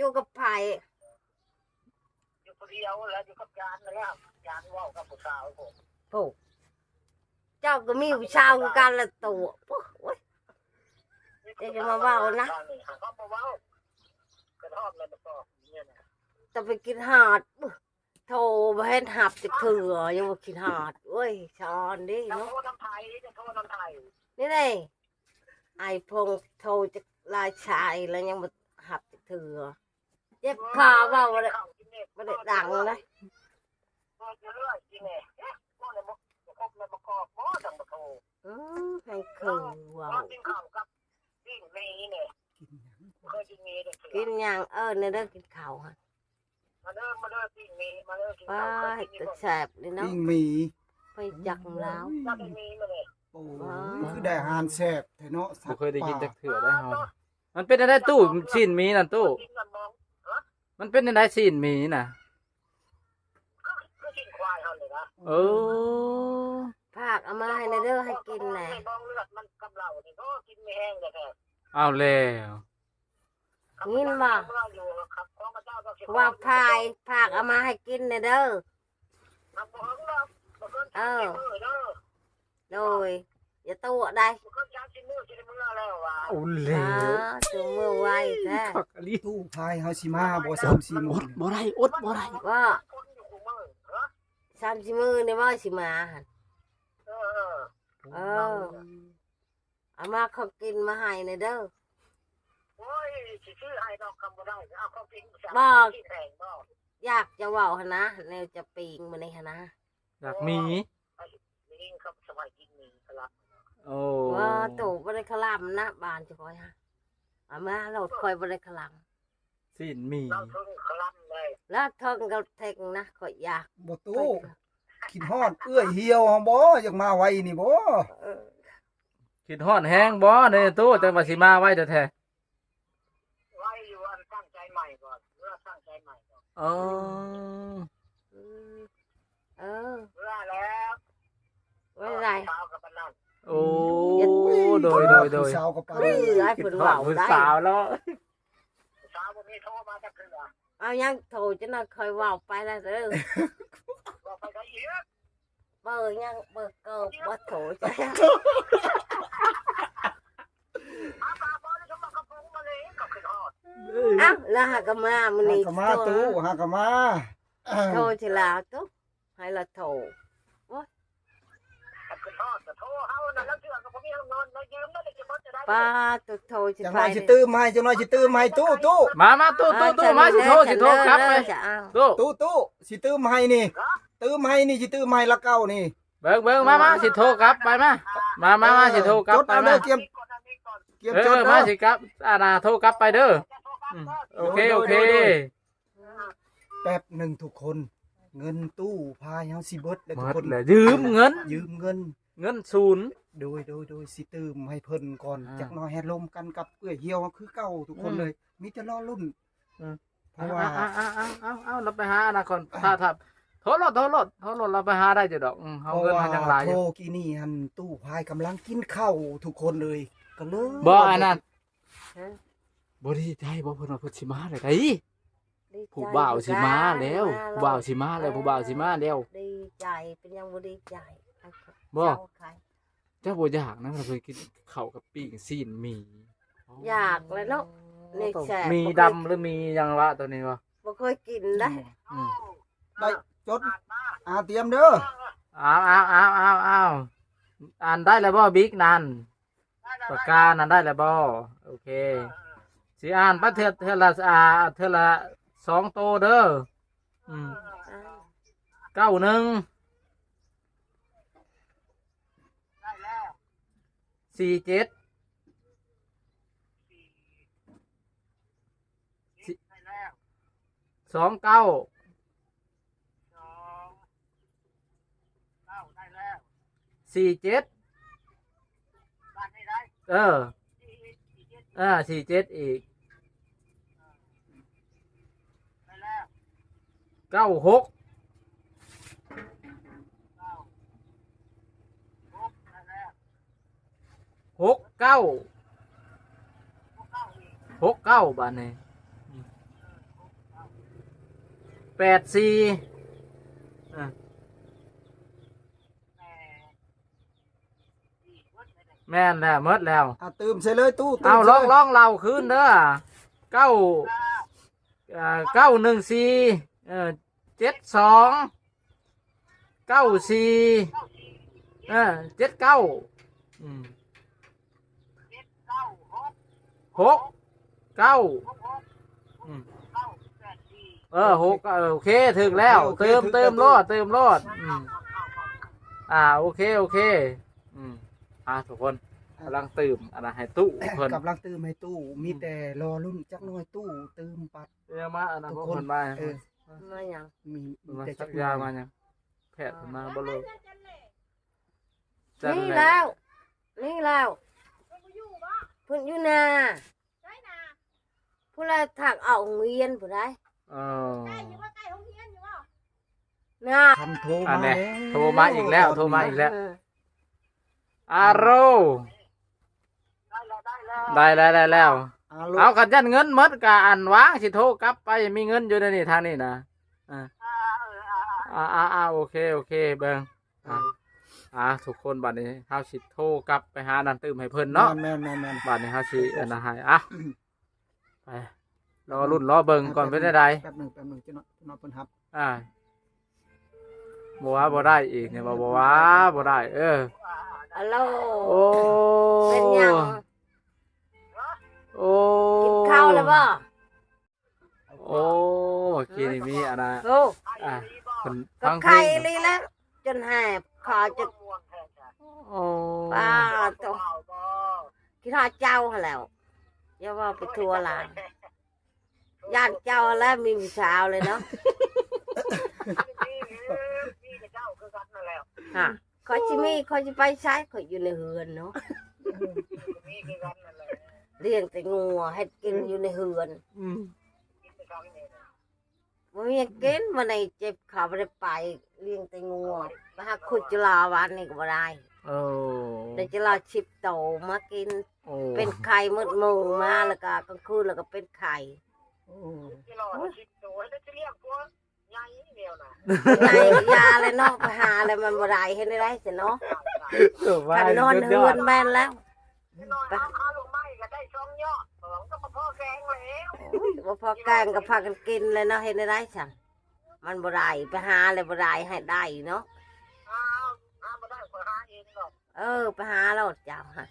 อยู่กับไผ่อยู่คนเดียวแล้วอยู่กับยานแล้วยานว่าวกับผู้สาวผม โอ้เจ้าก็มีผู้ชาวคือกันละตัวโอ้ยเดี๋ยวจะมาเว้านะ เขามาเว้ากระทอบอะไรมาบอกเนี่ยนะ จะไปกินหาดโทรมาให้หับจะเถื่อยังมากินหาดเว้ยชอนดิ จะ เนาะ โทษน้ำไทยจะโทษน้ำไทย นี่เลยไอพงโทรจะลายชายแล้วยังมาหับจะเถื่อเจ็บขาเปล่าเลยไม่ได้ดังเลย ก็จะเลื่อยจริงไงก็เลยมาคบเลยมากอกบ่ดังมาโทร ให้คือว่า ก็กินข้าวกับปิ้งมีเนี่ยเคยกินมีเด็ก กินอย่างในเรื่องกินข้าวฮะ มาเลิกปิ้งมีมาเลิกกิน ป้า ข้าว ให้ กิน จะ มี แสบเลยเนาะ ปิ้งหมี ไปจักแล้ว ถ้าไม่มีมาเลย โอ้ยคือได้อาหารแซ่บแท้เนาะ บ่เคยได้กินจักเถื่อได้เฮามันเป็นอะไรตู้ซีนหมีนั่นตู้ กินกันมอง มันเป็นอะไรซีนหมีน่ะ ก็กินควายเขาเลยนะ โอ้ ภาคเอามาให้ในเรื่องให้กินแหละ มองเลือดมันกำเหล่านี่ก็กินไม่แห้งเลยแท้ เอาแล้ว ยินบ่ว่าพายภาคเอามาให้กินในเด้อโดยอย่าตัวได้ โอ้แล้ว จูมือไว้แท้ คักอะลี ตู้พายเฮาสิมาบ่3-4โมง บ่ได้อดบ่ได้ ว่า30 มื้อนี่ว่าสิมาหั่นเอามาเขากินมาให้ในเด้ออยากจะเว้าหั่นนะแนวจะปิงมื้อนี้หั่นนะ อยากมีโอ้ ว่าตู่บ่ได้คลำนะบ้านจะคอยฮะเอามาเราคอยบ่ได้คลำ ซีนหมี แล้วเทิงกับเทงนะข่อยอยาก บ่ตู้คิดฮอดเอื้อยเหี่ยวเฮาบ่อยากมาไวนี่บ่ คิดฮอดแฮงบ่เด้ตู้จังว่าสิมาไว้แท้ ไว้อยู่อันตั้งใจใหม่ก่อนเมื่อตั้งใจใหม่ก่อน ๆอ๋อ เออ เมื่อแล้ว ไว้ไร สาวกับปนัน โอ้โดย ผู้สาวก็ไป เฮ้ยไอ้ คิ เพิ่ ด น ฮอ เว้า ดผู้ ได้ สาวแล้ว สาวบ่มีโทรมาจากเถื่อ เอายังโทรจะน่ะคอยเว้าไปแล้วเด้อ บอกไปก็อีก เบอร์ยังเบอร์เกิบบ่โทรจ้ะ อาปาบอลจะมากระพุ้งมาเลยก็ขึ้นฮอด เอ้าแล้วหาก็มามื้อนี้ หาก็มาตู้หาก็มา โทรสิลาตุ๊ให้ละโทร ขึ้นฮอดแต่โทรเฮานั่นแล้วเถื่อก็บ่มีเฮานอนมายืมนั่นเลยจะบ่จะได้ ป้าตุ๊โทรสิ จัง ไป หน่อยสิตื้มให้จังหน่อยสิตื้มให้ตู้ มาตู้มาสิโทรกลับไป จะเอา ตู้ สิตื้มให้นี่ตื้มให้นี่สิตื้มให้ละเก้านี่ เบิ่งมาสิโทรกลับไปมาสิโทรกลับ จด ไป เอา มา เด้อเกียมจด มา เด้อ สิกลับโทรกลับไปเด้อโอเค แป๊บหนึงทุกคน เงินตู้พายเฮาสิเบิดแล้ว หม ทุก ด คน แล้วยืมเงิน ยืมเงิน ศูนย์ โดยสิตื้มให้เพิ่นก่อนจักหน่อยให้ลมกันกับเอื้อยเหี่ยวคือเก่าทุกคนเลย มีแต่รอรุ่นเพราะว่า เอาเราไปหาอนาคตถ้าโทรรถเราไปหาได้จ้ะดอกเฮา เพราะ เงิน ว่า ทางจังหลาย โทรกี้นี่หันตู้พายกำลังกินข้าวทุกคนเลยก็เลย บ่อันนั้นบ่ดีใจบ่เพิ่นว่าเพิ่นสิมาได้ไดผู้บ่าวสิมาแล้วผู้บ่าวสิมาแล้ว ดีใจเป็นยังบ่ดีใจ บ่ เจ้าใคร เจ้าบ่อยากนะมันเคยกินข้าวกับปิ้งซีนหมี อยากเลยเนาะนี่แซ่บ มีดำหรือมีหยังวะตัวนี้วะ บ่เคยกินได้ ได้จดเตรียมเด้อ เอาอ่านได้แล้วบ่บิ๊กนั่นปากกานั่นได้แล้วบ่โอเคสิอ่านไปเทื่อละเทื่อละ2โตเด้อ91 47 29 4747อีก96 69บาทนี่ แม่นแล้วหมดแล้ว เติมใส่เลยตู้ เอาลองเราคืนเด้อ9 914 72 94 79 6 9 6โอเคถึงแล้วเติมรอดโอเคทุกคนกำลังเติมอะไรให้ตู้เพิ่น กำลังเติมให้ตู้มีแต่รอรุ่นจักหน่อยตู้เติมปัด เดี๋ยวมาอันนั้นพวกคนมา มาหยัง มี มา แต่ สั จั ก ก ยามายังแพทย์มาบ่เลย นี่แล้วนี่แล้วเพิ่นอยู่นาผู้ใดถักเอาเวียนผู้ใด เออ น่ะ คำโทร อัน มา นี้ แล้ว โทรมาอีกแล้วโทรมาอีกแล้วอาโร ได้แล้ว ได้แล้ว ลูก เอากันยันเงินหมดกะอันวางสิโทรกลับไปมีเงินอยู่ในนี่ทางนี้นะโอเคเบิ่งทุกคนบัดนี้เฮาสิโทรกลับไปหานันตืมให้เพิ่นเนาะ แม่น บัดนี้เฮาสิอันนั้นให้ไปรอรุ่นรอเบิ่งก่อนเป็นได้ แป๊บหนึงจะนอนเพิ่นฮับ บ่ว่าบ่ได้อีกเนี่ยบ่ว่าบ่ได้ฮัลโหล โอ้ เป็นหยัง โอ้ กินข้าวแล้วบ่ โอ้กินมีอันน่ะ โอ้ เพิ่น ก็ ฟังเพล ไข่ ง เลยแล้วจนแหบคอจะ โอ้ ป้าต้องคิดหาเจ้าหั่นแล้วอย่าว่าไปทัวร์หลานย่านเจ้าแล้วมีผู้สาวเลยเนาะฮะขอยสิมีขอยสิไปใช้ขอยอยู่ในเฮือนเนาะเลี้ยงแต่งัวให้กินอยู่ในเฮือนบ่มีกินวันไหนเจ็บขาบ่ได้ไปเลี้ยงแต่งัวไปหาขุดจุฬาวันนี้ก็บ่ได้ โอ้ แต่จุฬาชิบโตมากิน โอ้ เป็นไข่มืดมือมาแล้วก็กลางคืนแล้วก็เป็นไข่ไข่ยาเลยเนาะไปหาอะไรมันบ่ได้เห็นได้สิเนาะกันนอนเฮือนแม่นแล้วบ่พอแกงก็พากันกินเลยเนาะเห็นได้ฉันมันบ่ได้ไปหาอะไรบ่ได้ให้ได้เนาะไปหาแล้วเจ้าฮะ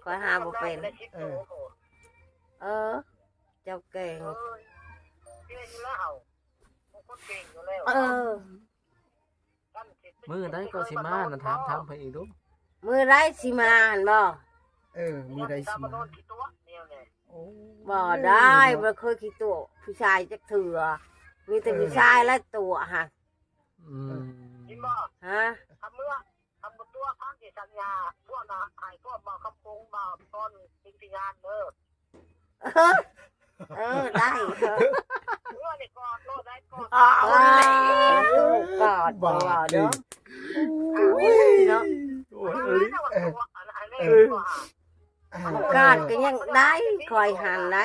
ก็หาบ่เป็นเจ้าเก่งมื้อใดก็สิมานั่นถามเพิ่นอีกดู มื้อไรสิมาหั่นบ่ มีได้สิมา บ่ได้บ่เคยขี้ตัวผู้ชายจักเถื่อมีแต่ผู้ชายและตัวฮะฮะ ทำตัวพักที่สัญญาพวกน่ะหายพวกมาคำปงมาตอนจริงงานได้เมื่อนี่ก่อนโลดได้ก่อนกอดบ่เด้อเนาะกอดก็ยังได้คอยหันได้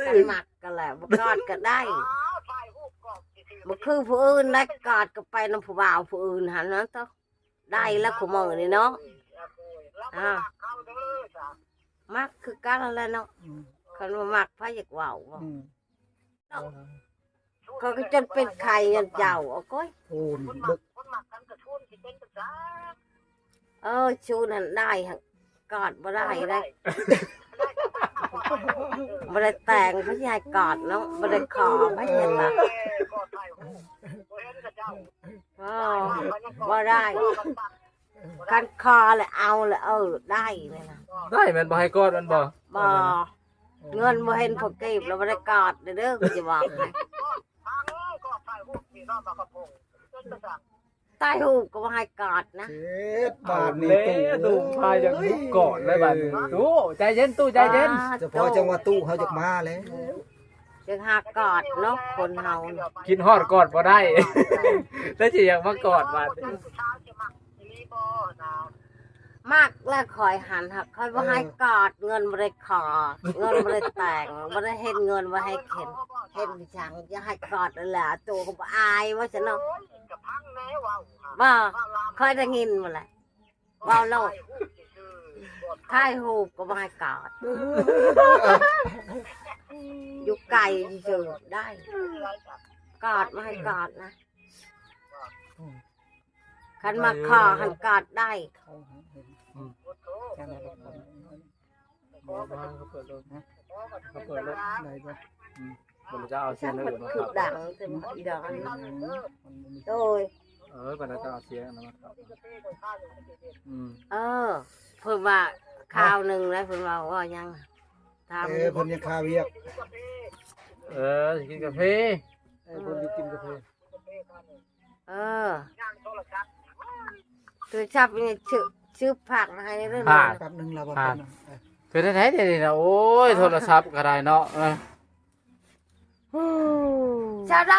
กันหมักกันแหละบ่กอดก็ได้บ่คือผู้อื่นได้กอดก็ไปนำผู้บ่าวผู้อื่นหันนั้นต้องได้แล้วขมื้อนี่เนาะมักคือกันแหละเนาะคันว่ามักไผอยากเว้าเขาก็จนเป็นไข่ยันเจ้าเอาก้อย โอนเบิก ชูนั่นได้ฮะกอดบ่ได้ได้บ่ได้แต่งเขาสิให้กอดเนาะบ่ได้ขอบ่เห็นล่ะบ่ได้คันคอเลยเอาเลยได้เลยนะ ได้แม่นบ่ให้กอดมันบ่ บ่เงินบ่เห็นพอเก็บแล้วบ่ได้กอดเด้อก็จะบอกให้ใต้หูก็บ่ให้กอดนะ เจ็ดบาท นี่ นี่ ตู้พายอย่างลุกกอดเลยบัดนี้ตู้ใจเย็นตู้ใจเย็น เฉพาะจังหวัดตู้เขาจะมาแล้ว จึงหากอดเนาะคนเฮา กินฮอดกอดบ่ได้ แต่สิอยากมากอดบัดนี้ มากแล้วคอยหันหักคอยบ่ให้กอดเงินบ่ได้ขอเงินบ่ได้แต่งบ่ได้เฮ็ดเงินบ่ให้เข็น เห็นพี่ช่างจะให้กอดนั่นแหละตัวก็บ่อายว่าฉันเนาะ โอ้ยกับพังแน่ว่าว บ่เคยได้ยินมาเลยเว้าโลดค่ายหูบก็บ่ให้กอดอยู่ไกลซื่อๆได้กอดมาให้กอดนะคันมาขอหันกอดได้ เขาหาเห็น แค่นั้น บ่เขาเปิดรถนะเขาเปิดรถ ได้บ่ บ่จะเอาเสีย ช่าง ง มัน อื่นมา คือ ขับ ดังแต่มันอีดอกอันนั้นโดย บ่จะเอาเสียงนั้นมาขับเออเพิ่นว่าข้าวหนึงแล้วเพิ่นว่ายังทำ เพิ่นยังคาเวียก สิกินกาแฟ เพิ่นสิกินกาแฟ เออตัวชอบนี่ชื่อผักให้เรื่อง ผ่าน แป๊บนึงแล้วบ่ คือได้ๆเดี๋ยวนี้นะโอ้ยโทรศัพท์ก็ได้เนาะ ชาวด